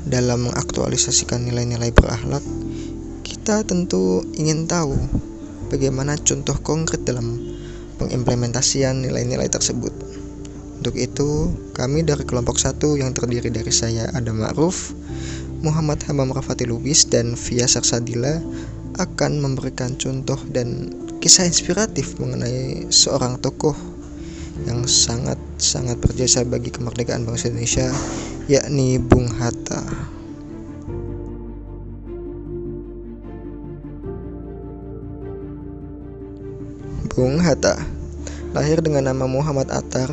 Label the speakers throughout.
Speaker 1: dalam mengaktualisasikan nilai-nilai berakhlak, kita tentu ingin tahu bagaimana contoh konkret dalam pengimplementasian nilai-nilai tersebut. Untuk itu, kami dari kelompok 1 yang terdiri dari saya Adam Ma'ruf, Muhammad Hamam Rafati Lubis, dan Via Sarsadila akan memberikan contoh dan kisah inspiratif mengenai seorang tokoh yang sangat berjasa bagi kemerdekaan bangsa Indonesia, yakni Bung Hatta. Bung Hatta lahir dengan nama Muhammad Attar,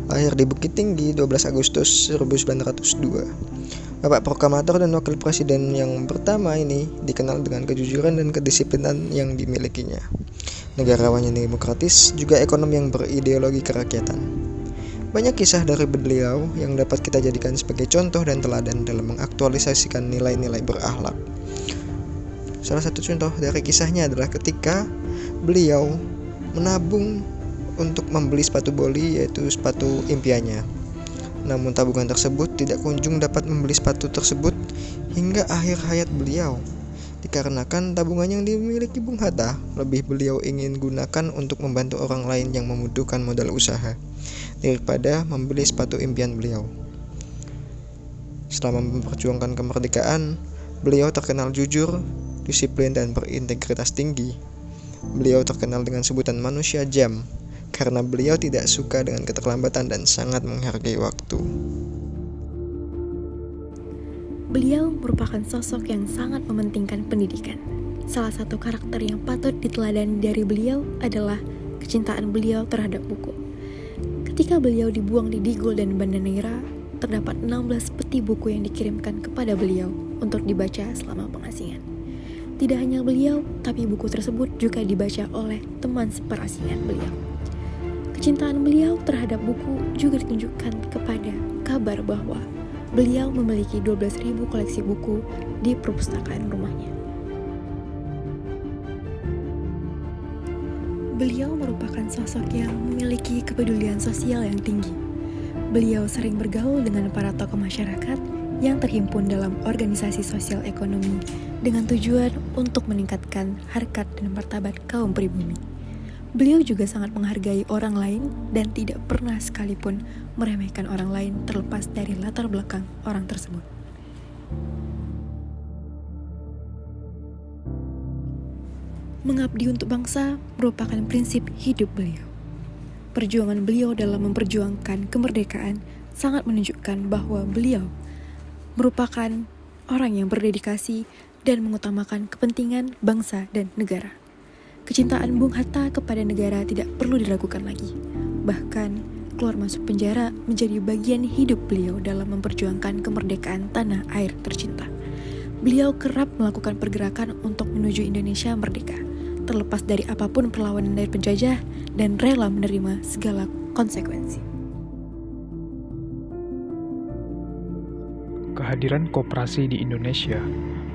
Speaker 1: lahir di Bukit Tinggi 12 Agustus 1902. Bapak proklamator dan wakil presiden yang pertama ini dikenal dengan kejujuran dan kedisiplinan yang dimilikinya. Negarawan yang demokratis, juga ekonom yang berideologi kerakyatan. Banyak kisah dari beliau yang dapat kita jadikan sebagai contoh dan teladan dalam mengaktualisasikan nilai-nilai berakhlak. Salah satu contoh dari kisahnya adalah ketika beliau menabung untuk membeli sepatu boli, yaitu sepatu impiannya. Namun tabungan tersebut tidak kunjung dapat membeli sepatu tersebut hingga akhir hayat beliau. Dikarenakan tabungan yang dimiliki Bung Hatta lebih beliau ingin gunakan untuk membantu orang lain yang membutuhkan modal usaha daripada membeli sepatu impian beliau. Selama memperjuangkan kemerdekaan, beliau terkenal jujur, disiplin, dan berintegritas tinggi. Beliau terkenal dengan sebutan manusia jam karena beliau tidak suka dengan keterlambatan dan sangat menghargai waktu.
Speaker 2: Beliau merupakan sosok yang sangat mementingkan pendidikan. Salah satu karakter yang patut diteladani dari beliau adalah kecintaan beliau terhadap buku. Ketika beliau dibuang di Digul dan Banda Neira, terdapat 16 peti buku yang dikirimkan kepada beliau untuk dibaca selama pengasingan. Tidak hanya beliau, tapi buku tersebut juga dibaca oleh teman seperasingan beliau. Kecintaan beliau terhadap buku juga ditunjukkan kepada kabar bahwa beliau memiliki 12.000 koleksi buku di perpustakaan rumahnya. Beliau merupakan sosok yang memiliki kepedulian sosial yang tinggi. Beliau sering bergaul dengan para tokoh masyarakat yang terhimpun dalam organisasi sosial ekonomi dengan tujuan untuk meningkatkan harkat dan martabat kaum pribumi. Beliau juga sangat menghargai orang lain dan tidak pernah sekalipun meremehkan orang lain terlepas dari latar belakang orang tersebut. Mengabdi untuk bangsa merupakan prinsip hidup beliau. Perjuangan beliau dalam memperjuangkan kemerdekaan sangat menunjukkan bahwa beliau merupakan orang yang berdedikasi dan mengutamakan kepentingan bangsa dan negara. Kecintaan Bung Hatta kepada negara tidak perlu diragukan lagi. Bahkan, keluar masuk penjara menjadi bagian hidup beliau dalam memperjuangkan kemerdekaan tanah air tercinta. Beliau kerap melakukan pergerakan untuk menuju Indonesia merdeka, terlepas dari apapun perlawanan dari penjajah dan rela menerima segala konsekuensi.
Speaker 3: Kehadiran koperasi di Indonesia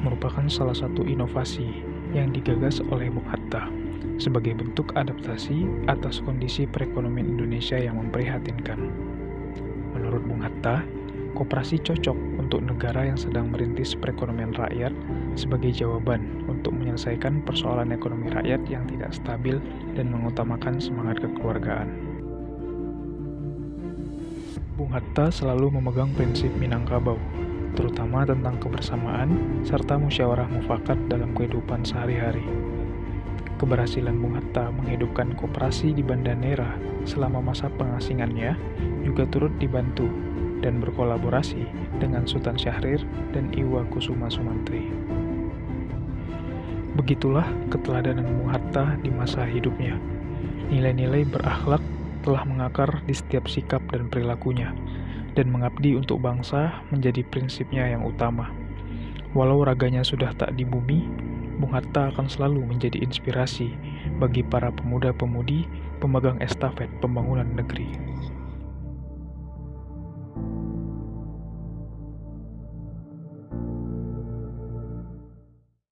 Speaker 3: merupakan salah satu inovasi yang digagas oleh Bung Hatta sebagai bentuk adaptasi atas kondisi perekonomian Indonesia yang memprihatinkan. Menurut Bung Hatta, koperasi cocok untuk negara yang sedang merintis perekonomian rakyat sebagai jawaban untuk menyelesaikan persoalan ekonomi rakyat yang tidak stabil dan mengutamakan semangat kekeluargaan. Bung Hatta selalu memegang prinsip Minangkabau, terutama tentang kebersamaan serta musyawarah mufakat dalam kehidupan sehari-hari. Keberhasilan Bung Hatta menghidupkan koperasi di Banda Neira selama masa pengasingannya juga turut dibantu dan berkolaborasi dengan Sultan Syahrir dan Iwa Kusuma Sumantri. Begitulah keteladanan Bung Hatta di masa hidupnya. Nilai-nilai berakhlak telah mengakar di setiap sikap dan perilakunya, dan mengabdi untuk bangsa menjadi prinsipnya yang utama. Walau raganya sudah tak di bumi, Bung Hatta akan selalu menjadi inspirasi bagi para pemuda-pemudi pemegang estafet pembangunan negeri.